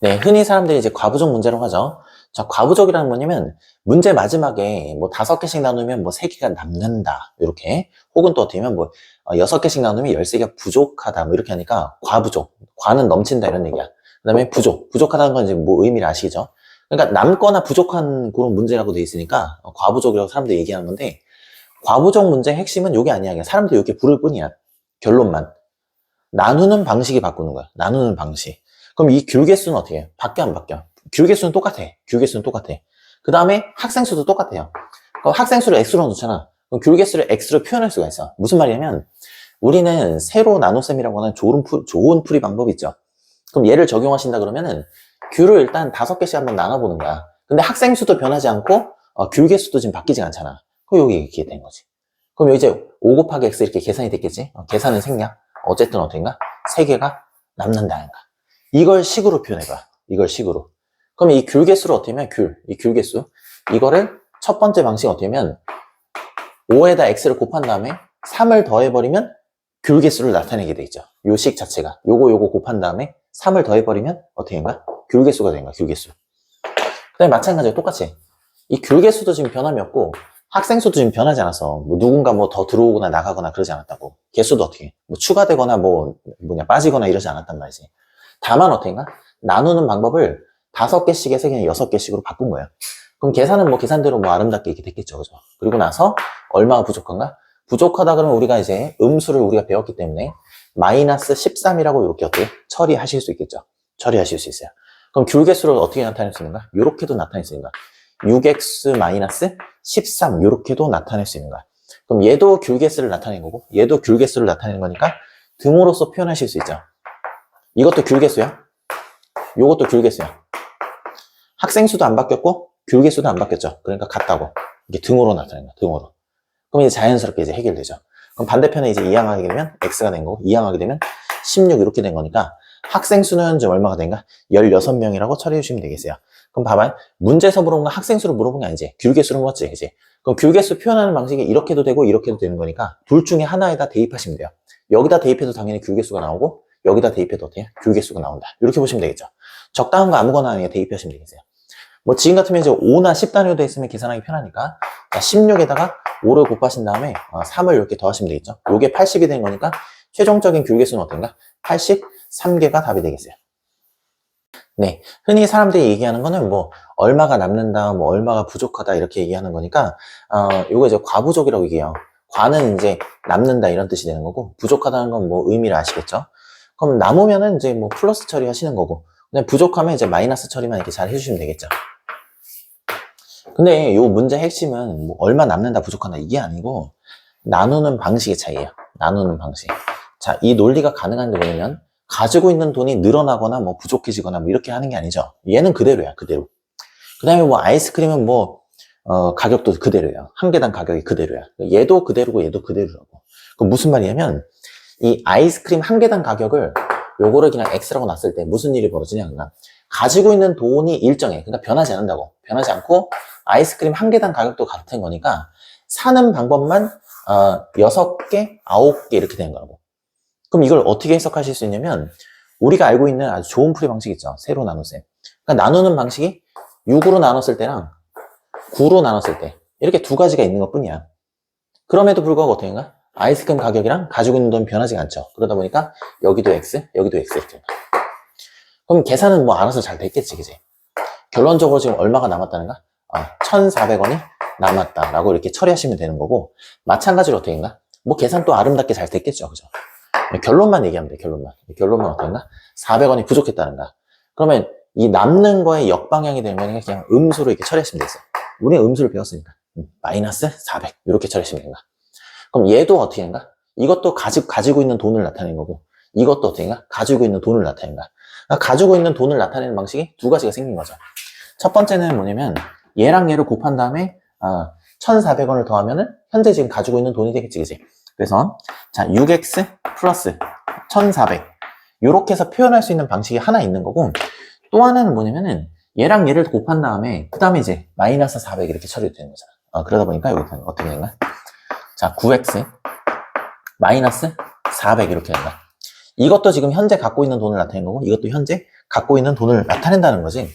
네, 흔히 사람들이 이제 과부족 문제라고 하죠. 자, 과부족이라는 뭐냐면 문제 마지막에 뭐 5개씩 나누면 뭐 3개가 남는다. 이렇게. 혹은 또 어떻게 보면 뭐 6개씩 나누면 13개가 부족하다. 뭐 이렇게 하니까 과부족. 과는 넘친다 이런 얘기야. 그다음에 부족. 부족하다는 건 이제 뭐 의미를 아시죠? 그러니까 남거나 부족한 그런 문제라고 돼 있으니까 과부족이라고 사람들이 얘기하는 건데 과부족 문제의 핵심은 요게 아니야. 그냥 사람들이 이렇게 부를 뿐이야. 결론만. 나누는 방식이 바꾸는 거야. 나누는 방식. 그럼 이 귤개수는 어떻게 해요? 바뀌어 안 바뀌어? 귤개수는 똑같아. 귤개수는 똑같아. 그 다음에 학생수도 똑같아요. 그럼 학생수를 x로 놓잖아. 그럼 귤개수를 x로 표현할 수가 있어. 무슨 말이냐면 우리는 세로 나눗셈이라고 하는 좋은 풀이 방법이 있죠. 그럼 얘를 적용하신다 그러면은 귤을 일단 5개씩 한번 나눠보는 거야. 근데 학생수도 변하지 않고 귤개수도 지금 바뀌지 않잖아. 그럼 여기 이렇게 된 거지. 그럼 여기 이제 5 곱하기 x 이렇게 계산이 됐겠지? 계산은 생략. 어쨌든 어딘가 3개가 남는다는 거. 이걸 식으로 표현해봐. 이걸 식으로. 그럼 이 귤개수를 어떻게 하면 이 귤개수. 이거를 첫 번째 방식 어떻게 하면 5에다 x를 곱한 다음에 3을 더해버리면 귤개수를 나타내게 돼 있죠. 요 식 자체가. 요거 곱한 다음에 3을 더해버리면 어떻게 된가? 귤개수가 된가? 귤개수. 그 다음에 마찬가지로 똑같이. 이 귤개수도 지금 변함이 없고 학생수도 지금 변하지 않아서 뭐 누군가 뭐 더 들어오거나 나가거나 그러지 않았다고. 개수도 어떻게 뭐 추가되거나 빠지거나 이러지 않았단 말이지. 다만 어떻게인가? 나누는 방법을 5개씩에서 그냥 6개씩으로 바꾼 거예요. 그럼 계산은 뭐 계산대로 뭐 아름답게 이렇게 됐겠죠. 그죠? 그리고 나서 얼마가 부족한가? 부족하다 그러면 우리가 이제 음수를 우리가 배웠기 때문에 마이너스 13이라고 이렇게 어떻게 처리하실 수 있겠죠. 처리하실 수 있어요. 그럼 귤개수를 어떻게 나타낼 수 있는가? 이렇게도 나타낼 수 있는가? 6x 마이너스 13 이렇게도 나타낼 수 있는 거야. 그럼 얘도 귤개수를 나타낸 거고 얘도 귤개수를 나타내는 거니까 등호로서 표현하실 수 있죠. 이것도 귤개수야. 요것도 귤개수야. 학생수도 안 바뀌었고 귤개수도 안 바뀌었죠. 그러니까 같다고. 이게 등호로 나타낸 거야. 등호로. 그럼 이제 자연스럽게 이제 해결되죠. 그럼 반대편에 이제 이항하게 되면 x가 된 거고 이항하게 되면 16 이렇게 된 거니까 학생수는 좀 얼마가 된가? 16명이라고 처리해 주시면 되겠어요. 그럼 봐봐요. 문제에서 물어본 건 학생수로 물어본 게 아니지. 귤개수로 물었지, 그지? 그럼 귤개수 표현하는 방식이 이렇게도 되고 이렇게도 되는 거니까 둘 중에 하나에다 대입하시면 돼요. 여기다 대입해도 당연히 귤개수가 나오고 여기다 대입해도 어때요? 귤개수가 나온다. 이렇게 보시면 되겠죠. 적당한 거 아무거나 아니에 대입하시면 되겠어요. 뭐 지금 같으면 이제 5나 10 단위로 되어 있으면 계산하기 편하니까 16에다가 5를 곱하신 다음에 3을 이렇게 더하시면 되겠죠. 요게 80이 된 거니까 최종적인 귤개수는 어떤가? 83개가 답이 되겠어요. 네, 흔히 사람들이 얘기하는 거는 뭐 얼마가 남는다, 뭐 얼마가 부족하다 이렇게 얘기하는 거니까 요거 이제 과부족이라고 얘기해요. 과는 이제 남는다 이런 뜻이 되는 거고 부족하다는 건 뭐 의미를 아시겠죠? 그럼 남으면은 이제 뭐 플러스 처리하시는 거고 근데 부족하면 이제 마이너스 처리만 이렇게 잘 해주시면 되겠죠. 근데 요 문제 핵심은 뭐 얼마 남는다 부족하다 이게 아니고 나누는 방식의 차이예요. 나누는 방식. 자, 이 논리가 가능한 게 뭐냐면 가지고 있는 돈이 늘어나거나 뭐 부족해지거나 뭐 이렇게 하는 게 아니죠. 얘는 그대로야, 그대로. 그 다음에 뭐 아이스크림은 뭐 가격도 그대로예요. 한 개당 가격이 그대로야. 얘도 그대로고 얘도 그대로라고. 그 무슨 말이냐면 이 아이스크림 한 개당 가격을 요거를 그냥 X라고 놨을 때 무슨 일이 벌어지냐 그러니까 가지고 있는 돈이 일정해. 그러니까 변하지 않는다고. 변하지 않고 아이스크림 한 개당 가격도 같은 거니까 사는 방법만 6개, 9개 이렇게 되는 거라고. 그럼 이걸 어떻게 해석하실 수 있냐면 우리가 알고 있는 아주 좋은 풀이 방식 있죠. 세로 나눗셈. 그러니까 나누는 방식이 6으로 나눴을 때랑 9로 나눴을 때 이렇게 두 가지가 있는 것 뿐이야. 그럼에도 불구하고 어떻게 한가? 아이스크림 가격이랑 가지고 있는 돈 변하지가 않죠. 그러다 보니까 여기도 X, 여기도 X 이렇게. 그럼 계산은 뭐 알아서 잘 됐겠지, 그지? 결론적으로 지금 얼마가 남았다는가? 1,400원이 남았다라고 이렇게 처리하시면 되는 거고 마찬가지로 어떻게 한가? 뭐 계산 또 아름답게 잘 됐겠죠, 그죠? 결론만 얘기하면 돼, 결론만. 결론만 어떤가? 400원이 부족했다는가? 그러면 이 남는 거에 역방향이 되는 거니까 그냥 음수로 이렇게 처리하시면 되겠어요. 우리는 음수를 배웠으니까. 마이너스 400. 이렇게 처리하시면 되는가? 그럼 얘도 어떻게 하는가? 이것도 가지고 있는 돈을 나타내는 거고, 이것도 어떻게 하는가? 가지고 있는 돈을 나타낸다. 그러니까 가지고 있는 돈을 나타내는 방식이 두 가지가 생긴 거죠. 첫 번째는 뭐냐면, 얘랑 얘를 곱한 다음에, 1,400원을 더하면은, 현재 지금 가지고 있는 돈이 되겠지, 그지? 그래서, 자, 6x 플러스 1,400. 요렇게 해서 표현할 수 있는 방식이 하나 있는 거고, 또 하나는 뭐냐면은, 얘랑 얘를 곱한 다음에, 그 다음에 이제, 마이너스 400 이렇게 처리되는 거잖아. 그러다 보니까 여기 어떻게 되는가? 자, 9x 마이너스 400 이렇게 된다. 이것도 지금 현재 갖고 있는 돈을 나타낸 거고 이것도 현재 갖고 있는 돈을 나타낸다는 거지.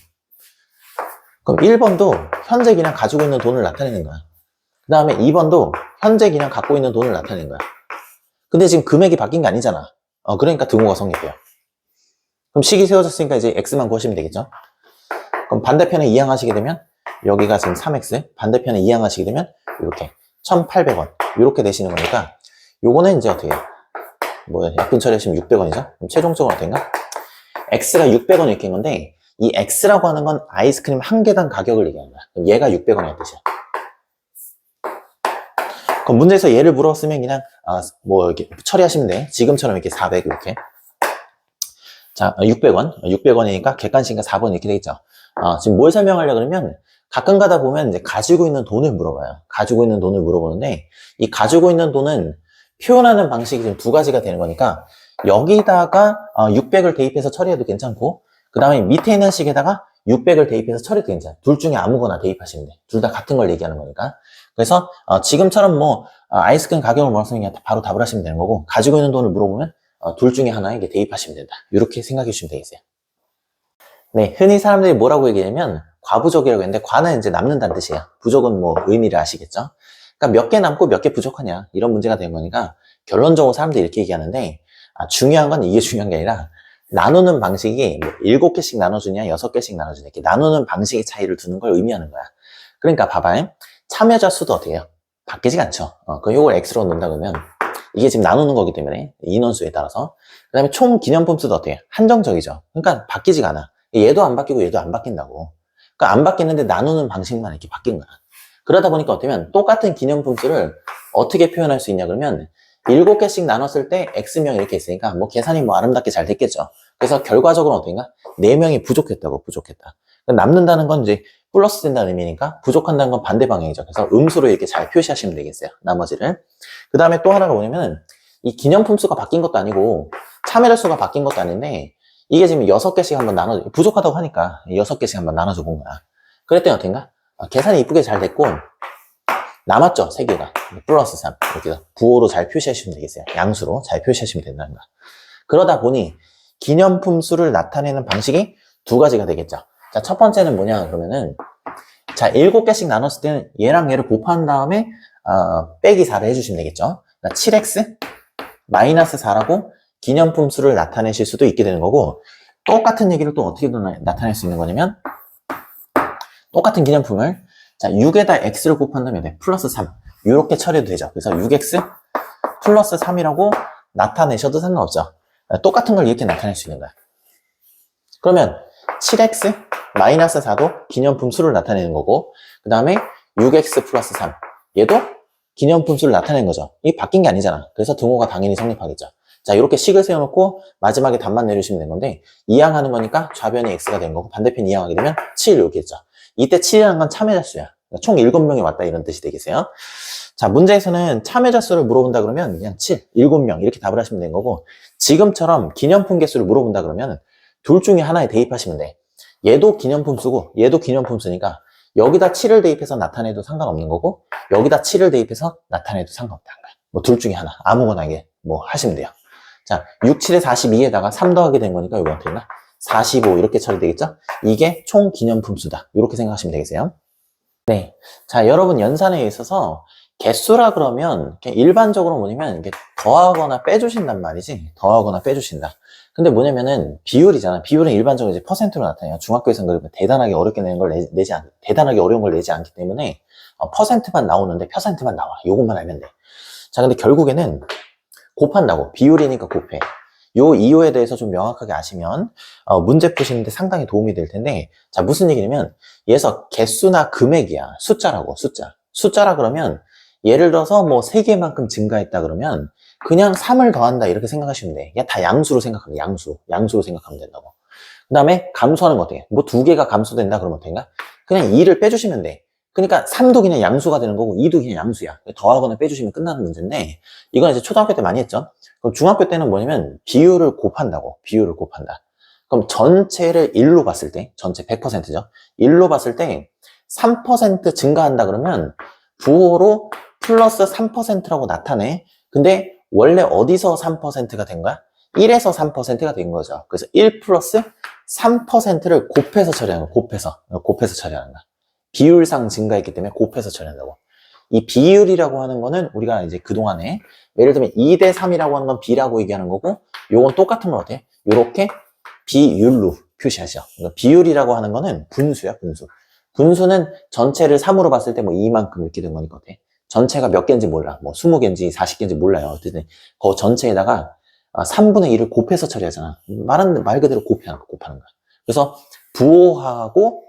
그럼 1번도 현재 그냥 가지고 있는 돈을 나타내는 거야. 그 다음에 2번도 현재 그냥 갖고 있는 돈을 나타내는 거야. 근데 지금 금액이 바뀐 게 아니잖아. 그러니까 등호가 성립해요. 그럼 식이 세워졌으니까 이제 x만 구하시면 되겠죠. 그럼 반대편에 이항하시게 되면 여기가 지금 3x, 반대편에 이항하시게 되면 이렇게 1,800원 이렇게 되시는 거니까 요거는 이제 어떻게 해요? 뭐 약분 처리하시면 600원이죠. 그럼 최종적으로 어떤가? x가 600원 이렇게 인 건데 이 x라고 하는 건 아이스크림 한 개당 가격을 얘기하는 거야. 그럼 얘가 600원이라는 뜻이야. 그럼 문제에서 얘를 물었으면 그냥 뭐 이렇게 처리하시면 돼. 지금처럼 이렇게 400 이렇게. 자, 600원이니까 객관식인가 4번 이렇게 되겠죠. 지금 뭘 설명하려고 그러면 가끔 가다 보면 이제 가지고 있는 돈을 물어봐요. 가지고 있는 돈을 물어보는데 이 가지고 있는 돈은 표현하는 방식이 지금 두 가지가 되는 거니까 여기다가 600을 대입해서 처리해도 괜찮고 그 다음에 밑에 있는 식에다가 600을 대입해서 처리해도 괜찮아요. 둘 중에 아무거나 대입하시면 돼. 둘 다 같은 걸 얘기하는 거니까. 그래서 지금처럼 뭐 아이스크림 가격을 물었으면 그냥 바로 답을 하시면 되는 거고 가지고 있는 돈을 물어보면 둘 중에 하나에 대입하시면 된다. 이렇게 생각해 주시면 되겠어요. 네, 흔히 사람들이 뭐라고 얘기하냐면 과부족이라고 했는데 과는 이제 남는다는 뜻이에요. 부족은 뭐 의미를 아시겠죠? 그러니까 몇 개 남고 몇 개 부족하냐 이런 문제가 된 거니까 결론적으로 사람들이 이렇게 얘기하는데 중요한 건 이게 중요한 게 아니라 나누는 방식이 뭐 7개씩 나눠주냐 6개씩 나눠주냐 이렇게 나누는 방식의 차이를 두는 걸 의미하는 거야. 그러니까 봐봐요. 참여자 수도 어떻게 해요? 바뀌지가 않죠. 그럼 이걸 x로 넣는다 그러면 이게 지금 나누는 거기 때문에 인원수에 따라서 그 다음에 총 기념품 수도 어떻게 해요? 한정적이죠. 그러니까 바뀌지가 않아. 얘도 안 바뀌고 얘도 안 바뀐다고. 그러니까 안 바뀌는데 나누는 방식만 이렇게 바뀐 거야. 그러다 보니까 어쩌면 똑같은 기념품 수를 어떻게 표현할 수 있냐 그러면 7개씩 나눴을 때 x명 이렇게 있으니까 뭐 계산이 뭐 아름답게 잘 됐겠죠. 그래서 결과적으로 어떤가? 4명이 부족했다고 부족했다. 그러니까 남는다는 건 이제 플러스 된다는 의미니까 부족한다는 건 반대 방향이죠. 그래서 음수로 이렇게 잘 표시하시면 되겠어요. 나머지를. 그 다음에 또 하나가 뭐냐면 이 기념품 수가 바뀐 것도 아니고 참여자 수가 바뀐 것도 아닌데 이게 지금 6개씩 한번 부족하다고 하니까 6개씩 한번 나눠줘 본 거야. 그랬더니 어떤가? 계산이 이쁘게 잘 됐고 남았죠, 3개가. 플러스 3. 이렇게 부호로 잘 표시하시면 되겠어요. 양수로 잘 표시하시면 된다는 거야. 그러다 보니 기념품 수를 나타내는 방식이 두 가지가 되겠죠. 자, 첫 번째는 뭐냐 그러면은 자, 7개씩 나눴을 때는 얘랑 얘를 곱한 다음에 빼기 4를 해주시면 되겠죠. 7x 마이너스 4라고 기념품 수를 나타내실 수도 있게 되는 거고 똑같은 얘기를 또 어떻게 나타낼 수 있는 거냐면 똑같은 기념품을 자 6에다 x를 곱한다면 돼. 플러스 3 이렇게 처리해도 되죠. 그래서 6x 플러스 3이라고 나타내셔도 상관없죠. 똑같은 걸 이렇게 나타낼 수 있는 거야. 그러면 7x 마이너스 4도 기념품 수를 나타내는 거고 그 다음에 6x 플러스 3 얘도 기념품 수를 나타내는 거죠. 이게 바뀐 게 아니잖아. 그래서 등호가 당연히 성립하겠죠. 자, 이렇게 식을 세워놓고 마지막에 답만 내주시면 되는 건데 이항하는 거니까 좌변이 x가 된 거고 반대편 이항하게 되면 7 이렇게 했죠. 이때 7이라는 건 참여자 수야. 그러니까 총 7명이 왔다 이런 뜻이 되겠어요. 자, 문제에서는 참여자 수를 물어본다 그러면 그냥 7, 7명 이렇게 답을 하시면 되는 거고 지금처럼 기념품 개수를 물어본다 그러면 둘 중에 하나에 대입하시면 돼. 얘도 기념품 수고 얘도 기념품 수니까 여기다 7을 대입해서 나타내도 상관없는 거고 여기다 7을 대입해서 나타내도 상관없다는 거야. 뭐 둘 중에 하나 아무거나 이게 뭐 하시면 돼요. 자, 6, 7에 42에다가 3 더하게 된 거니까 이거 어떻게 되나? 45 이렇게 처리되겠죠? 이게 총 기념품 수다. 이렇게 생각하시면 되겠어요. 네. 자, 여러분 연산에 있어서 개수라 그러면 일반적으로 뭐냐면 이게 더하거나 빼주신단 말이지. 더하거나 빼주신다. 근데 뭐냐면은 비율이잖아. 비율은 일반적으로 이제 퍼센트로 나타나요. 중학교에서는 대단하게 어렵게 내는 걸 대단하게 어려운 걸 내지 않기 때문에 퍼센트만 나오는데 퍼센트만 나와. 요것만 알면 돼. 자, 근데 결국에는 곱한다고. 비율이니까 곱해. 요 이유에 대해서 좀 명확하게 아시면 문제 푸시는데 상당히 도움이 될 텐데 자, 무슨 얘기냐면 얘에서 개수나 금액이야. 숫자라고. 숫자라 그러면 예를 들어서 뭐 3개만큼 증가했다 그러면 그냥 3을 더한다 이렇게 생각하시면 돼. 다 양수로 생각하면 양수로 생각하면 된다고. 그 다음에 감소하는 거 어떻게? 뭐 2개가 감소된다 그러면 어떻게인가? 그냥 2를 빼주시면 돼. 그러니까 3도 그냥 양수가 되는 거고 2도 그냥 양수야. 더하거나 빼주시면 끝나는 문제인데 이건 이제 초등학교 때 많이 했죠. 그럼 중학교 때는 뭐냐면 비율을 곱한다고. 비율을 곱한다. 그럼 전체를 1로 봤을 때 전체 100%죠. 1로 봤을 때 3% 증가한다 그러면 부호로 플러스 3%라고 나타내. 근데 원래 어디서 3%가 된 거야? 1에서 3%가 된 거죠. 그래서 1 플러스 3%를 곱해서 처리하는 거야. 곱해서 처리하는 거야. 비율상 증가했기 때문에 곱해서 처리한다고. 이 비율이라고 하는 거는 우리가 이제 그동안에 예를 들면 2대 3이라고 하는 건 B라고 얘기하는 거고, 요건 똑같은 거 같아. 요렇게 비율로 표시하죠. 그러니까 비율이라고 하는 거는 분수야, 분수. 분수는 전체를 3으로 봤을 때 뭐 이만큼 이렇게 된 거니까 어때? 전체가 몇 개인지 몰라. 뭐 20개인지 40개인지 몰라요. 어쨌든 그 전체에다가 3분의 1을 곱해서 처리하잖아. 말 그대로 곱하는 거야. 그래서 부호하고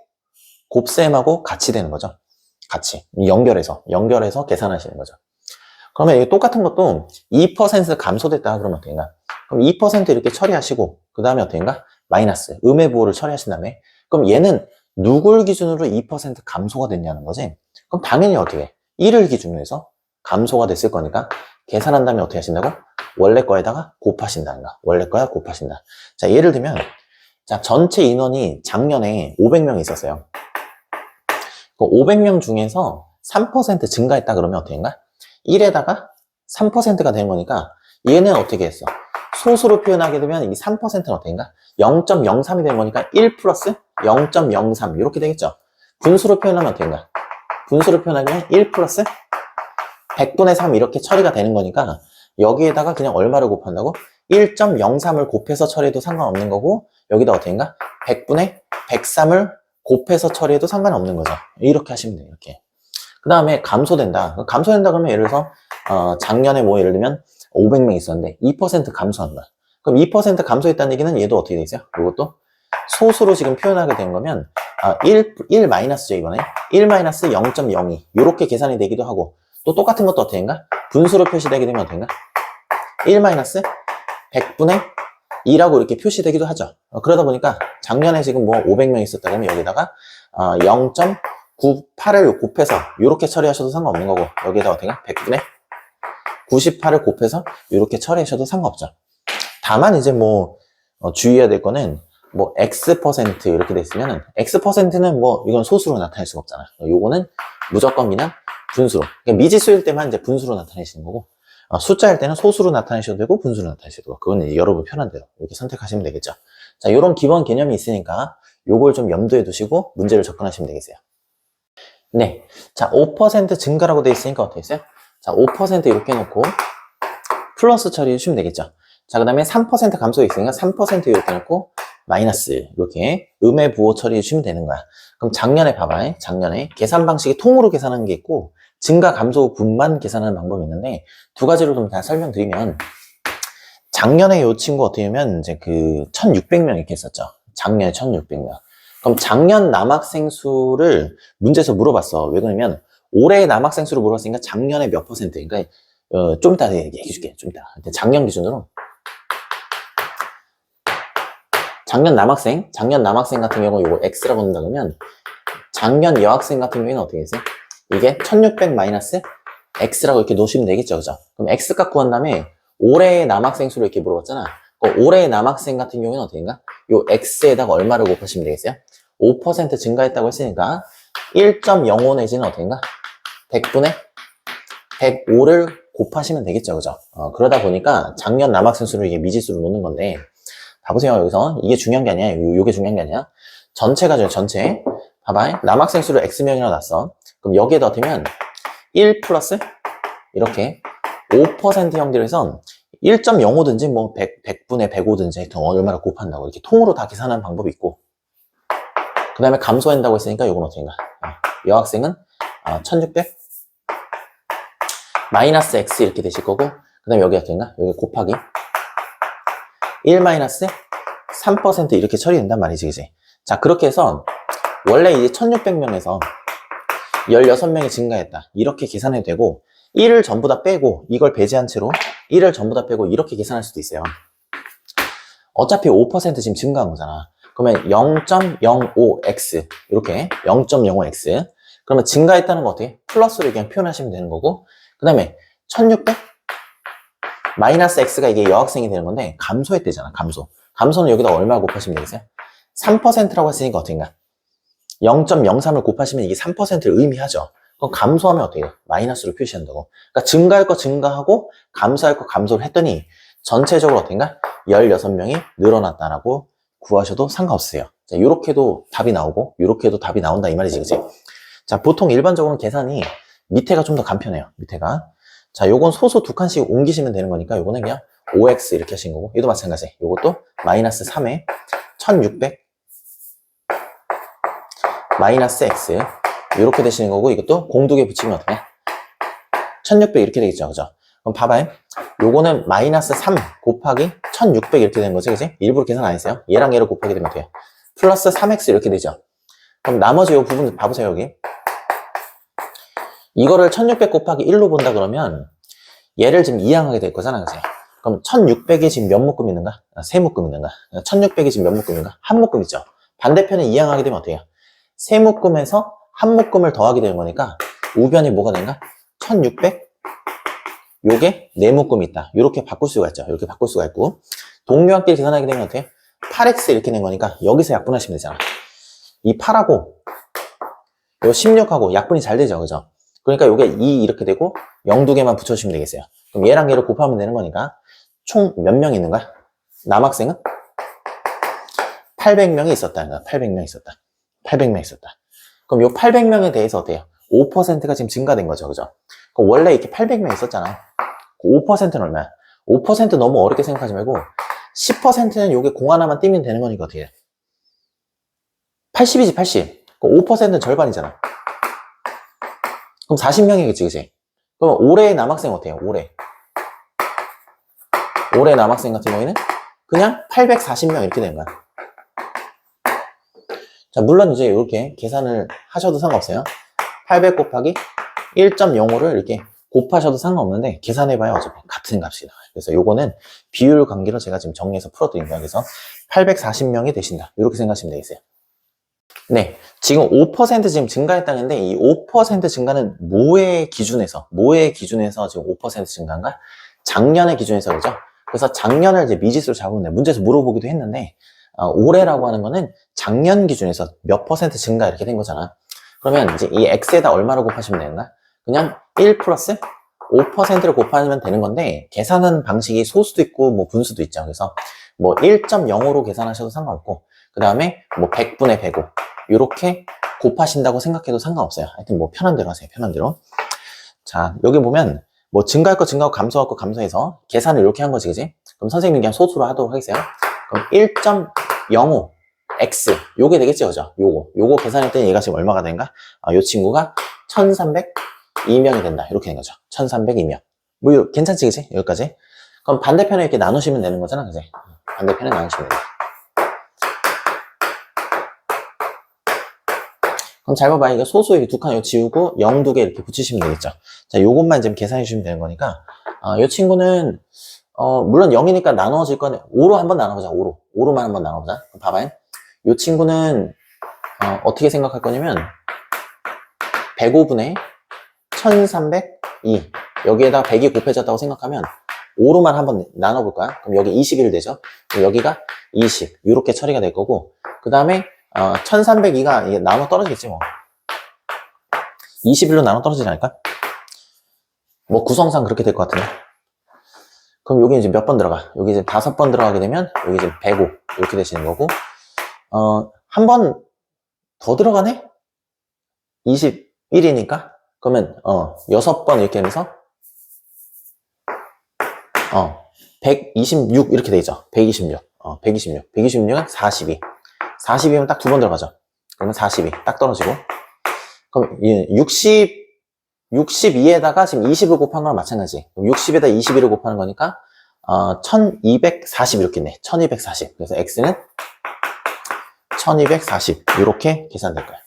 곱셈하고 같이 되는 거죠. 같이. 연결해서 계산하시는 거죠. 그러면 이게 똑같은 것도 2% 감소됐다 그러면 어떻게인가? 그럼 2% 이렇게 처리하시고, 그 다음에 어떻게인가? 마이너스. 음의 부호를 처리하신 다음에, 그럼 얘는 누굴 기준으로 2% 감소가 됐냐는 거지? 그럼 당연히 어떻게 해? 1을 기준으로 해서 감소가 됐을 거니까, 계산한 다음에 어떻게 하신다고? 원래 거에다가 곱하신다는 거야. 원래 거에 곱하신다. 자, 예를 들면, 자, 전체 인원이 작년에 500명 있었어요. 그 500명 중에서 3% 증가했다 그러면 어떻게인가? 1에다가 3%가 된 거니까 얘는 어떻게 했어? 소수로 표현하게 되면 이 3%는 어떻게인가? 0.03이 된 거니까 1 플러스 0.03 이렇게 되겠죠? 분수로 표현하면 어떻게인가? 분수로 표현하면 1 플러스 100분의 3 이렇게 처리가 되는 거니까 여기에다가 그냥 얼마를 곱한다고? 1.03을 곱해서 처리해도 상관없는 거고 여기다 어떻게인가? 100분의 103을 곱해서 처리해도 상관없는 거죠. 이렇게 하시면 돼요. 이렇게. 그 다음에 감소된다. 감소된다 그러면 예를 들어서 작년에 뭐 예를 들면 500명 있었는데 2% 감소한 거야. 그럼 2% 감소했다는 얘기는 얘도 어떻게 돼 있어요? 이것도 소수로 지금 표현하게 된 거면 1 마이너스죠 이번에. 1 마이너스 0.02 이렇게 계산이 되기도 하고 또 똑같은 것도 어떻게인가? 분수로 표시되게 되면 어떻게인가? 1 마이너스 100분의 2라고 이렇게 표시되기도 하죠. 그러다 보니까 작년에 지금 뭐 500명 있었다 그러면 여기다가 0.98을 곱해서 이렇게 처리하셔도 상관없는 거고 여기에다 어떻게인가? 100분의 98을 곱해서 이렇게 처리하셔도 상관없죠. 다만 이제 뭐 주의해야 될 거는 뭐 X% 이렇게 돼 있으면 X%는 뭐 이건 소수로 나타낼 수가 없잖아. 요거는 무조건 그냥 분수로. 그러니까 미지수일 때만 이제 분수로 나타내시는 거고 숫자일 때는 소수로 나타내셔도 되고 분수로 나타내셔도 되고 그건 이제 여러분 편한 대로 이렇게 선택하시면 되겠죠. 자, 요런 기본 개념이 있으니까 요걸 좀 염두에 두시고 문제를 접근하시면 되겠어요. 네. 자, 5% 증가라고 돼 있으니까 어떻게 했어요? 자, 5% 이렇게 해놓고 플러스 처리해 주시면 되겠죠. 자, 그 다음에 3% 감소가 있으니까 3% 이렇게 해놓고 마이너스 이렇게 음의 부호 처리해 주시면 되는 거야. 그럼 작년에 봐봐. 작년에 계산 방식이 통으로 계산하는 게 있고 증가 감소 분만 계산하는 방법이 있는데 두 가지로 좀 다 설명드리면 작년에 이 친구 어떻게 하면 이제 그 1600명 이렇게 했었죠. 작년에 1600명. 그럼 작년 남학생 수를 문제에서 물어봤어. 왜 그러냐면 올해 남학생 수를 물어봤으니까 작년에 몇 %? 그러니까 좀 이따 얘기해 줄게. 좀 이따. 작년 기준으로 작년 남학생 같은 경우 이거 X라고 한다 그러면 작년 여학생 같은 경우에는 어떻게 했어요? 이게 1600 마이너스 X라고 이렇게 놓으시면 되겠죠. 그죠? 그럼 X값 구한 다음에 올해의 남학생 수를 이렇게 물어봤잖아. 올해의 남학생 같은 경우에는 어떻게인가? 요 X에다가 얼마를 곱하시면 되겠어요? 5% 증가했다고 했으니까 1.05 내지는 어떻게인가? 100분의 105를 곱하시면 되겠죠. 그죠? 그러다 보니까 작년 남학생 수를 이게 미지수로 놓는 건데 봐보세요. 여기서 이게 중요한 게 아니야. 요게 중요한 게 아니야. 전체가 전체. 봐봐. 남학생 수를 X명이라고 놨어. 그럼 여기에다 어떻게면 1 플러스 이렇게 5% 형들에서 1.05든지 뭐 100분의 105든지 하여튼 얼마를 곱한다고 이렇게 통으로 다 계산하는 방법이 있고 그 다음에 감소한다고 했으니까 요건 어떻게인가? 여학생은 1600 마이너스 X 이렇게 되실 거고 그 다음에 여기 어떻게인가? 여기 곱하기 1 마이너스 3% 이렇게 처리된단 말이지, 그지? 자, 그렇게 해서 원래 이제 1600명에서 16명이 증가했다. 이렇게 계산해도 되고 1을 전부 다 빼고 이걸 배제한 채로 1을 전부 다 빼고 이렇게 계산할 수도 있어요. 어차피 5% 지금 증가한 거잖아. 그러면 0.05x 이렇게 0.05x 그러면 증가했다는 거 어떻게? 플러스로 그냥 표현하시면 되는 거고 그 다음에 1600 마이너스 x가 이게 여학생이 되는 건데 감소했대잖아. 감소는 여기다 얼마 곱하시면 되겠어요? 3%라고 했으니까 어떻게인가? 0.03을 곱하시면 이게 3%를 의미하죠. 그럼 감소하면 어떻게 해요? 마이너스로 표시한다고. 그러니까 증가할 거 증가하고 감소할 거 감소를 했더니 전체적으로 어떻게인가? 16명이 늘어났다라고 구하셔도 상관없으세요. 자, 요렇게도 답이 나오고 요렇게도 답이 나온다 이 말이지, 그치? 자, 보통 일반적으로 계산이 밑에가 좀 더 간편해요. 밑에가. 자, 요건 소수 두 칸씩 옮기시면 되는 거니까 요거는 그냥 5x 이렇게 하신 거고, 얘도 마찬가지. 요것도 마이너스 3에 1600 마이너스 x 이렇게 되시는 거고, 이것도 공 두 개 붙이면 어떻게 해? 1600 이렇게 되겠죠, 그죠? 그럼 봐봐요. 요거는 마이너스 3 곱하기 1600 이렇게 되는 거지, 그지? 일부러 계산 안 했어요. 얘랑 얘를 곱하게 되면 돼요. 플러스 3x 이렇게 되죠. 그럼 나머지 요 부분 봐보세요, 여기. 이거를 1600 곱하기 1로 본다 그러면 얘를 지금 이항하게 될 거잖아, 그지? 그럼 1600이 지금 몇 묶음 있는가? 세 묶음 있는가? 1600이 지금 몇 묶음인가? 한 묶음 있죠. 반대편에 이항하게 되면 어떻게 해요? 세 묶음에서 한 묶음을 더하게 되는 거니까 우변이 뭐가 되는가? 1600 요게 네 묶음이 있다. 이렇게 바꿀 수가 있죠. 이렇게 바꿀 수가 있고, 동료합끼리 계산하게 되면 어떻게 해요? 8x 이렇게 된 거니까 여기서 약분하시면 되잖아. 이 8하고 요 16하고 약분이 잘 되죠, 그죠? 그러니까 요게 2 이렇게 되고 0 두 개만 붙여주시면 되겠어요. 그럼 얘랑 얘를 곱하면 되는 거니까 총 몇 명 있는 거야? 남학생은 800명이 있었다. 800명 있었다. 800명 있었다. 그럼 요 800명에 대해서 어때요? 5%가 지금 증가된 거죠, 그죠? 그럼 원래 이렇게 800명 있었잖아. 5%는 얼마야? 5% 너무 어렵게 생각하지 말고 10%는 요게 공 하나만 띄면 되는 거니까 어떻게 해? 80이지, 80. 그럼 5%는 절반이잖아. 그럼 40명이겠지, 그치? 그럼 올해의 남학생 어때요? 올해 남학생 같은 경우에는 그냥 840명 이렇게 되는 거야. 자, 물론 이제 이렇게 계산을 하셔도 상관없어요. 800 곱하기 1.05를 이렇게 곱하셔도 상관없는데 계산해봐야 어차피 같은 값이 나와요. 그래서 요거는 비율 관계로 제가 지금 정리해서 풀어드린 거예요. 그래서 840명이 되신다. 이렇게 생각하시면 되겠어요. 네, 지금 5% 지금 증가했다는데 이 5% 증가는 뭐의 기준에서 지금 5% 증가인가? 작년의 기준에서, 그죠? 그래서 작년을 이제 미지수로 잡으면 돼. 문제에서 물어보기도 했는데 올해라고 하는 거는 작년 기준에서 몇 퍼센트 증가 이렇게 된 거잖아. 그러면 이제 이 x에다 얼마를 곱하시면 되나? 그냥 1 플러스 5%를 곱하면 되는 건데, 계산하는 방식이 소수도 있고 뭐 분수도 있죠. 그래서 뭐 1.05로 계산하셔도 상관없고, 그 다음에 뭐 100분의 105 이렇게 곱하신다고 생각해도 상관없어요. 하여튼 뭐 편한 대로 하세요. 편한 대로. 자, 여기 보면 뭐 증가할 거 증가하고 감소할 거 감소해서 계산을 이렇게 한 거지, 그지? 그럼 선생님이 그냥 소수로 하도록 하겠어요. 그럼 1.05 x 요게 되겠죠, 그죠? 요거 계산했더니 얘가 지금 얼마가 되는가? 요 친구가 1302명이 된다. 이렇게 된 거죠. 1302명. 뭐 괜찮지, 그지? 여기까지. 그럼 반대편에 이렇게 나누시면 되는 거잖아, 그지? 반대편에 나누시면 된다. 그럼 잘 봐봐. 이거 소수 이렇게 두 칸 이거 지우고 0 두 개 이렇게 붙이시면 되겠죠. 자, 요것만 지금 계산해 주시면 되는 거니까, 요 친구는 물론 0이니까 나눠질 거는 5로 한번 나눠보자. 5로만 한번 나눠보자. 그럼 봐봐요. 요 친구는 어떻게 생각할 거냐면 105분의 1302 여기에다 100이 곱해졌다고 생각하면 5로만 한번 나눠볼 거야. 그럼 여기 21 되죠. 여기가 20 이렇게 처리가 될 거고, 그 다음에 1302가 이게 나눠 떨어지겠지 뭐. 21로 나눠 떨어지지 않을까? 뭐 구성상 그렇게 될 것 같은데. 그럼 여기 이제 몇 번 들어가? 여기 이제 5번 들어가게 되면 여기 이제 105 이렇게 되시는 거고, 한 번 더 들어가네? 21이니까? 그러면 6번 이렇게 하면서 126 이렇게 되죠. 126 126은 42 42면 딱 두 번 들어가죠. 그러면 42 딱 떨어지고, 그럼 62에다가 지금 20을 곱한 거랑 마찬가지. 60에다 21을 곱하는 거니까 1240 이렇게 있네. 1240. 그래서 x는 1240 이렇게 계산될 거예요.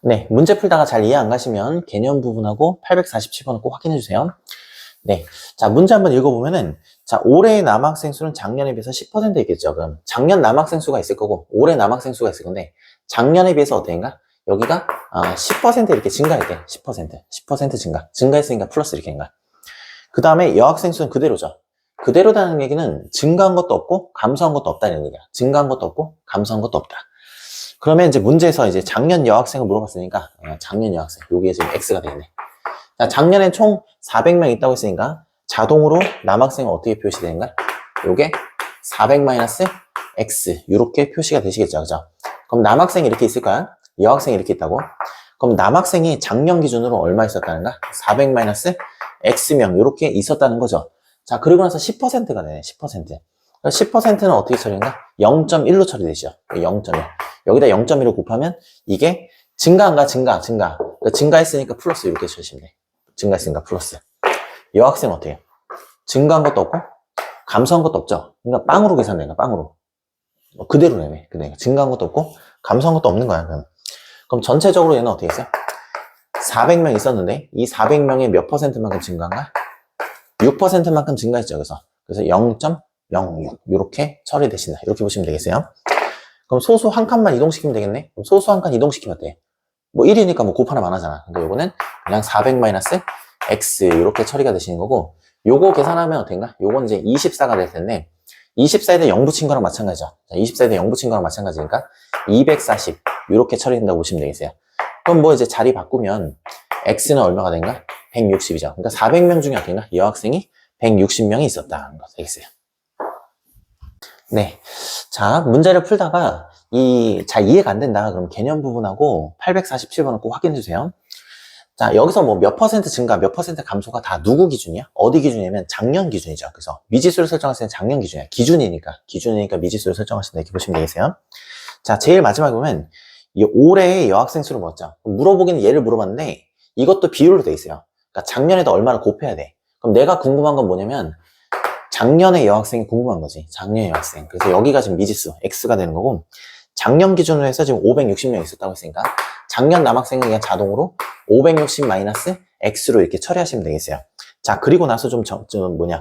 네, 문제 풀다가 잘 이해 안 가시면 개념 부분하고 847번은 꼭 확인해 주세요. 네, 자, 문제 한번 읽어보면은, 자, 올해의 남학생 수는 작년에 비해서 10% 있겠죠. 그럼 작년 남학생 수가 있을 거고 올해 남학생 수가 있을 건데, 작년에 비해서 어땠는가? 여기가 10% 이렇게 증가했대. 10% 증가했으니까 플러스 이렇게 된가. 그 다음에 여학생 수는 그대로죠. 그대로라는 얘기는 증가한 것도 없고 감소한 것도 없다는 얘기야. 증가한 것도 없고 감소한 것도 없다. 그러면 이제 문제에서 이제 작년 여학생을 물어봤으니까 작년 여학생 여기에 지금 X가 되겠네. 자, 작년엔 총 400명 있다고 했으니까 자동으로 남학생은 어떻게 표시되는가? 요게 400 마이너스 x 이렇게 표시가 되시겠죠. 그죠? 그럼 남학생이 이렇게 있을 거야. 여학생이 이렇게 있다고. 그럼 남학생이 작년 기준으로 얼마 있었다는가? 400 x명 이렇게 있었다는 거죠. 자, 그리고 나서 10%가 되네. 10%. 10%는 어떻게 처리인가? 0.1로 처리되죠. 0.1. 여기다 0.1을 곱하면 이게 증가한가? 증가. 그러니까 증가했으니까 플러스 이렇게 쳐주시면 돼. 증가했으니까 플러스. 여학생은 어떻게 해요? 증가한 것도 없고 감소한 것도 없죠. 그러니까 빵으로 계산되니까 빵으로. 그대로라며. 그대로. 증가한 것도 없고 감소한 것도 없는 거야. 그럼 전체적으로 얘는 어떻게 했어요? 400명 있었는데 이 400명의 몇 퍼센트만큼 증가한가? 6%만큼 증가했죠. 그래서 0.06 이렇게 처리되신다. 이렇게 보시면 되겠어요. 그럼 소수 한 칸만 이동시키면 되겠네. 그럼 소수 한 칸 이동시키면 어때? 뭐 1이니까 뭐 곱하나 안 하잖아. 근데 요거는 그냥 400 x 이렇게 처리가 되시는 거고, 요거 계산하면 어떤가? 요건 이제 24가 될 텐데 24에다 0 붙인 거랑 마찬가지죠. 자, 24에다 0 붙인 거랑 마찬가지니까 240 이렇게 처리된다고 보시면 되겠어요. 그럼 뭐 이제 자리 바꾸면 x는 얼마가 된가? 160이죠. 그러니까 400명 중에 어떤가? 여학생이 160명이 있었다는 거 되겠어요. 네. 자, 문제를 풀다가 잘 이해가 안 된다. 그럼 개념 부분하고 847번을 꼭 확인해 주세요. 자, 여기서 뭐 몇 퍼센트 증가, 몇 퍼센트 감소가 다 누구 기준이야? 어디 기준이냐면 작년 기준이죠. 그래서 미지수를 설정했을 때는 작년 기준이야. 기준이니까 미지수를 설정하신다. 이렇게 보시면 되겠어요. 자, 제일 마지막에 보면 이 올해의 여학생 수를 물었죠. 물어보기는 얘를 물어봤는데 이것도 비율로 돼 있어요. 그러니까 작년에도 얼마를 곱해야 돼. 그럼 내가 궁금한 건 뭐냐면 작년의 여학생이 궁금한 거지. 작년의 여학생. 그래서 여기가 지금 미지수 x가 되는 거고, 작년 기준으로 해서 지금 560명 있었다고 했으니까 작년 남학생은 그냥 자동으로 560 x로 이렇게 처리하시면 되겠어요. 자, 그리고 나서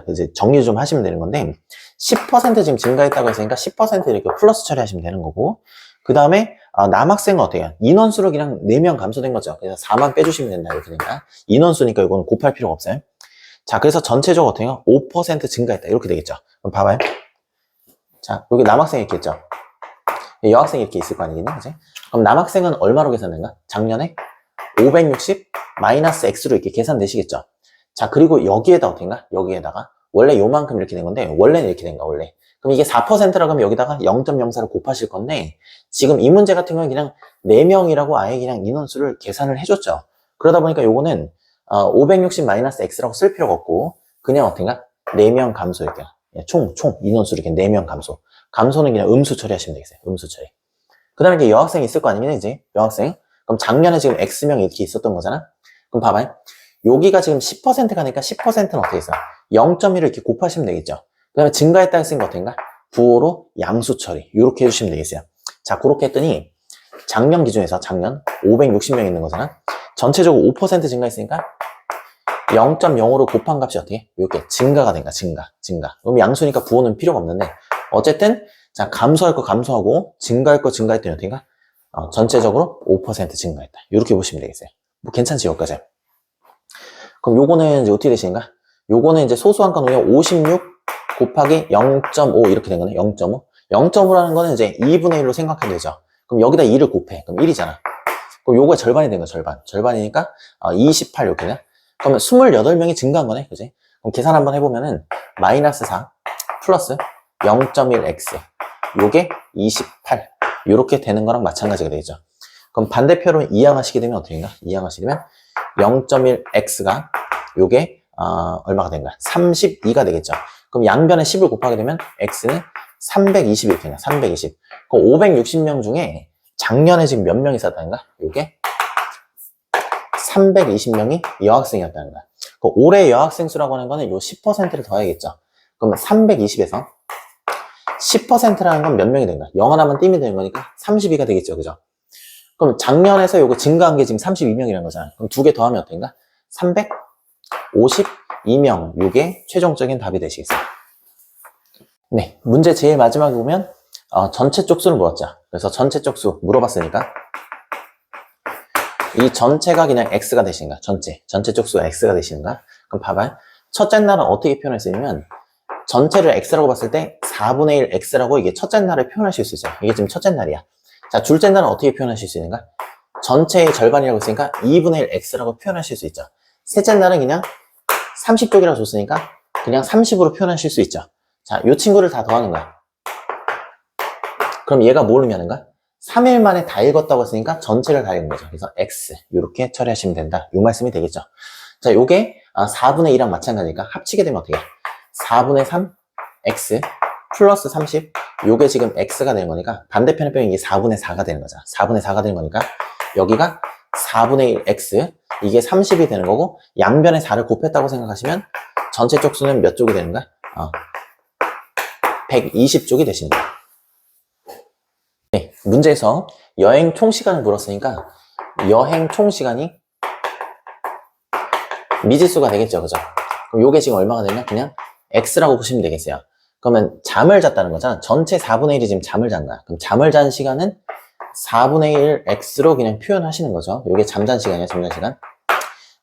이제 정리 좀 하시면 되는 건데 10% 지금 증가했다고 했으니까 10% 이렇게 플러스 처리하시면 되는 거고, 그 다음에 남학생은 어때요? 인원수로 그냥 4명 감소된 거죠. 그래서 4만 빼주시면 된다. 이렇게 되니까 인원수니까 이거는 곱할 필요가 없어요. 자, 그래서 전체적으로 어떻게 해요? 5% 증가했다. 이렇게 되겠죠. 그럼 봐봐요. 자, 여기 남학생이 이렇게 있죠. 여학생이 이렇게 있을 거 아니겠냐? 그치? 그럼 남학생은 얼마로 계산된가? 작년에 560 x로 이렇게 계산되시겠죠. 자, 그리고 여기에다 어떻게인가? 여기에다가 원래 요만큼 이렇게 된 건데 원래는 이렇게 된가 원래. 그럼 이게 4%라고 하면 여기다가 0.04를 곱하실 건데 지금 이 문제 같은 경우는 그냥 4명이라고 아예 그냥 인원수를 계산을 해줬죠. 그러다 보니까 요거는 560 x라고 쓸 필요가 없고 그냥 어떤가? 4명 감소 이렇게 총 인원수 이렇게 4명 감소. 감소는 그냥 음수 처리하시면 되겠어요. 음수 처리. 그 다음에 이제 여학생이 있을 거 아니면 이제 여학생. 그럼 작년에 지금 x명이 이렇게 있었던 거잖아. 그럼 봐봐요. 여기가 지금 10%가니까 10%는 어떻게 했어? 0.1을 이렇게 곱하시면 되겠죠. 그 다음에 증가했다 했으니까 어떤가? 부호로 양수 처리. 이렇게 해주시면 되겠어요. 자, 그렇게 했더니 작년 기준에서 작년 560명 있는 거잖아. 전체적으로 5% 증가했으니까 0.05로 곱한 값이 어떻게? 이렇게 증가가 된가? 증가. 그럼 양수니까 부호는 필요가 없는데 어쨌든 자, 감소할 거 감소하고 증가할 거 증가했더니 어떻게가? 전체적으로 5% 증가했다. 이렇게 보시면 되겠어요. 뭐 괜찮지 여기까지. 그럼 요거는 이제 어떻게 되시는가? 요거는 이제 소수한 건 56 곱하기 0.5 이렇게 된 거네. 0.5. 0.5라는 거는 이제 2분의 1로 생각해도 되죠. 그럼 여기다 2를 곱해. 그럼 1이잖아. 그럼 요거의 절반이 된 거야, 절반. 절반이니까 28 이렇게 돼. 그러면 28명이 증가한 거네. 그지? 그럼 계산 한번 해보면은 마이너스 4 플러스 0.1x 요게 28 요렇게 되는 거랑 마찬가지가 되겠죠. 그럼 반대표로 이항하시게 되면 어떻게 된가? 이항하시게 되면 0.1x가 요게 얼마가 된가? 32가 되겠죠. 그럼 양변에 10을 곱하게 되면 x는 320 이렇게 되나? 320. 그럼 560명 중에 작년에 지금 몇 명 있었다는가? 요게 320명이 여학생이었다는 거야. 그 올해 여학생 수라고 하는 거는 요 10%를 더해야겠죠. 그러면 320에서 10%라는 건 몇 명이 된가? 0 하나만 띄면 되는 거니까 32가 되겠죠. 그죠? 그럼 작년에서 요거 증가한 게 지금 32명이라는 거잖아. 그럼 두 개 더하면 어떤가? 352명. 요게 최종적인 답이 되시겠어요. 네. 문제 제일 마지막에 보면 전체 쪽수를 물었죠. 그래서 전체 쪽수 물어봤으니까 이 전체가 그냥 x가 되시는가? 전체 쪽수가 x가 되시는가? 그럼 봐봐요. 첫째 날은 어떻게 표현할 수 있냐면 전체를 x라고 봤을 때 4분의 1 x라고 이게 첫째 날을 표현하실 수 있어요. 이게 지금 첫째 날이야. 자, 둘째 날은 어떻게 표현하실 수 있는가? 전체의 절반이라고 했으니까 2분의 1 x라고 표현하실 수 있죠. 셋째 날은 그냥 30쪽이라고 줬으니까 그냥 30으로 표현하실 수 있죠. 자, 이 친구를 다 더하는 거야. 그럼 얘가 뭘 의미하는 거야? 3일 만에 다 읽었다고 했으니까 전체를 다 읽은 거죠. 그래서 x 이렇게 처리하시면 된다. 이 말씀이 되겠죠. 자, 요게 4분의 2랑 마찬가지니까 합치게 되면 어떻게 해? 4분의 3 x 플러스 30 요게 지금 x가 되는 거니까 반대편에 빼면 이게 4분의 4가 되는 거죠. 4분의 4가 되는 거니까 여기가 4분의 1 x 이게 30이 되는 거고 양변에 4를 곱했다고 생각하시면 전체 쪽수는 몇 쪽이 되는 거야? 120쪽이 되시는 거야. 네, 문제에서 여행 총 시간을 물었으니까 여행 총 시간이 미지수가 되겠죠, 그죠? 그럼 요게 지금 얼마가 되냐? 그냥 x라고 보시면 되겠어요. 그러면 잠을 잤다는 거잖아. 전체 4분의 1이 지금 잠을 잔 거야. 그럼 잠을 잔 시간은 4분의 1 x로 그냥 표현하시는 거죠. 요게 잠잔 시간이에요, 잠잔 시간.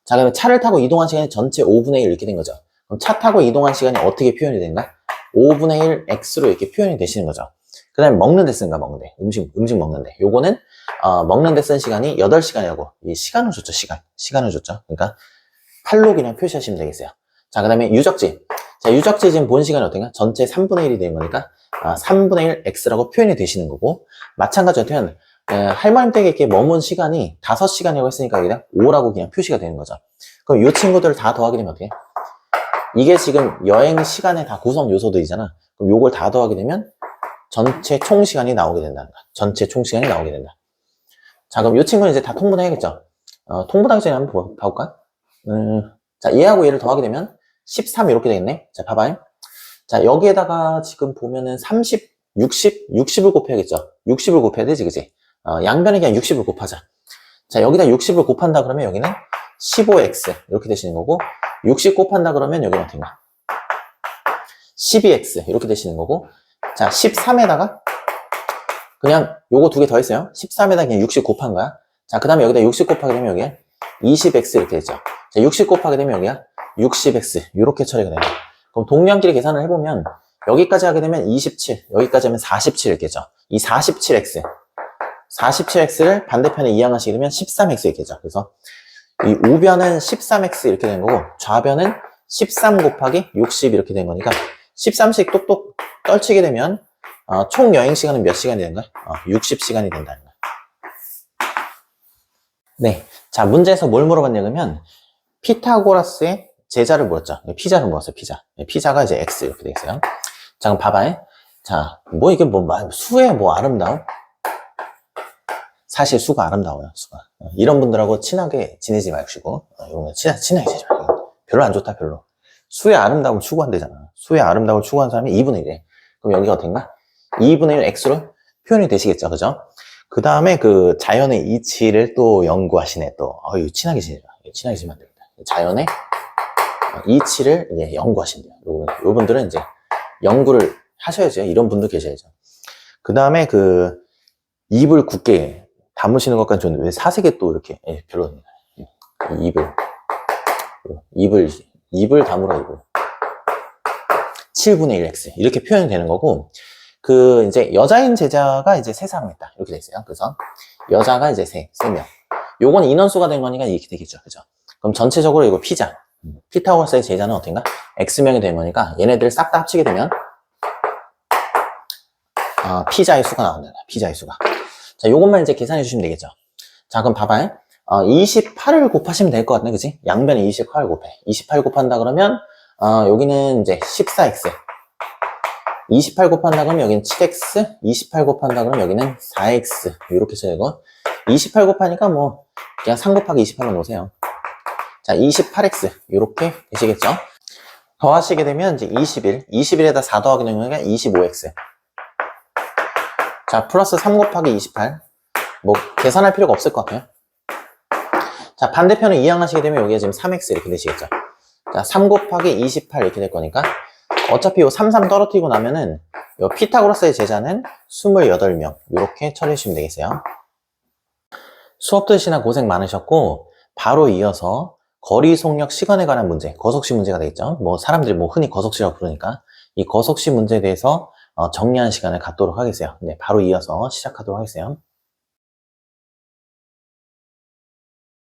자, 그러면 차를 타고 이동한 시간이 전체 5분의 1 이렇게 된 거죠. 그럼 차 타고 이동한 시간이 어떻게 표현이 되는가? 5분의 1 x로 이렇게 표현이 되시는 거죠. 그 다음에 먹는 데 쓴가, 먹는 데. 음식 먹는 데. 요거는, 먹는 데 쓴 시간이 8시간이라고. 이 시간을 줬죠, 시간을 줬죠. 그러니까, 8로 그냥 표시하시면 되겠어요. 자, 그 다음에 유적지. 자, 유적지 지금 본 시간이 어떤가? 전체 3분의 1이 되는 거니까, 3분의 1 x라고 표현이 되시는 거고, 마찬가지로 어떻게 할머님 댁에 이렇게 머문 시간이 5시간이라고 했으니까 여기다 5라고 그냥 표시가 되는 거죠. 그럼 이 친구들을 다 더하게 되면 어떻게 해? 이게 지금 여행 시간의 다 구성 요소들이잖아. 그럼 요걸 다 더하게 되면 전체 총 시간이 나오게 된다는 거야. 전체 총 시간이 나오게 된다. 자, 그럼 이 친구는 이제 다 통분해야겠죠. 통분하기 전에 한번 봐볼까? 자, 얘하고 얘를 더하게 되면 13 이렇게 되겠네. 자, 봐봐요. 자, 여기에다가 지금 보면은 30, 60을 곱해야겠죠. 60을 곱해야 되지, 그지? 양변에 그냥 60을 곱하자. 자, 여기다 60을 곱한다 그러면 여기는 15x 이렇게 되시는 거고 60 곱한다 그러면 여기는 어떻게인가? 12x 이렇게 되시는 거고 자, 13에다가 그냥 요거 두 개 더 했어요. 13에다 그냥 60 곱한 거야. 자, 그 다음에 여기다 60 곱하게 되면 여기에 20x 이렇게 되죠. 자, 60 곱하게 되면 여기가 60x 이렇게 처리가 돼요. 그럼 동량끼리 계산을 해보면 여기까지 하게 되면 27, 여기까지 하면 47 이렇게 되죠. 이 47x를 반대편에 이항하시게 되면 13x 이렇게 되죠. 그래서 이 우변은 13x 이렇게 된 거고 좌변은 13 곱하기 60 이렇게 된 거니까 13씩 똑똑 떨치게 되면 총 여행 시간은 몇 시간이 되는 거야? 60시간이 된다는 거야. 네, 자 문제에서 뭘 물어봤냐면 피타고라스의 제자를 물었죠. 피자를 물었어요. 피자가 이제 x 이렇게 되겠어요. 자 그럼 봐봐요. 자 뭐 이게 뭐 수에 뭐 아름다움? 사실 수가 아름다워요. 수가 이런 분들하고 친하게 지내지 마시고 이런 친하게 지내지 말고 별로 안 좋다 별로. 수의 아름다움을 추구한대잖아. 수의 아름다움을 추구하는 사람이 2분의 1이래. 그럼 여기가 어떤가? 2분의 1 x로 표현이 되시겠죠, 그죠? 그 다음에 그 자연의 이치를 또 연구하시네 또. 친하게 지내자. 친하게 지내면 안 됩니다. 자연의 이치를 이제 연구하신대요. 요 분들은 이제 연구를 하셔야죠. 이런 분도 계셔야죠. 그 다음에 그 입을 굳게 다무시는 것까지 좋은데 왜 사색에 또 이렇게 별로입니다. 입을 다물어 입을 7분의 1x 이렇게 표현이 되는 거고 그 이제 여자인 제자가 이제 3사람 있다 이렇게 돼 있어요. 그래서 여자가 이제 3명. 요건 인원수가 된 거니까 이렇게 되겠죠, 그죠? 그럼 전체적으로 이거 피자 피타고라스의 제자는 어떤가? x명이 된 거니까 얘네들 싹 다 합치게 되면 피자의 수가 나온다. 피자의 수가. 자, 요것만 이제 계산해 주시면 되겠죠. 자, 그럼 봐봐요. 28을 곱하시면 될 것 같네, 그치? 양변에 28 곱해. 28 곱한다 그러면, 여기는 이제 14x. 28 곱한다 그러면 여기는 7x. 28 곱한다 그러면 여기는 4x. 이렇게 써야 되고. 28 곱하니까 뭐, 그냥 3 곱하기 28로 놓으세요. 자, 28x. 이렇게 되시겠죠? 더하시게 되면 이제 21. 21에다 4 더하게 되면 25x. 자, 플러스 3 곱하기 28. 뭐, 계산할 필요가 없을 것 같아요. 자, 반대편을 이항하시게 되면 여기가 지금 3x 이렇게 되시겠죠. 자, 3 곱하기 28 이렇게 될 거니까. 어차피 요 33 떨어뜨리고 나면은, 요 피타고라스의 제자는 28명. 이렇게 처리해 주시면 되겠어요. 수업 들으시나 고생 많으셨고, 바로 이어서 거리 속력 시간에 관한 문제, 거속시 문제가 되겠죠. 뭐, 사람들이 뭐 흔히 거속시라고 부르니까, 이 거속시 문제에 대해서 정리하는 시간을 갖도록 하겠어요. 네, 바로 이어서 시작하도록 하겠어요.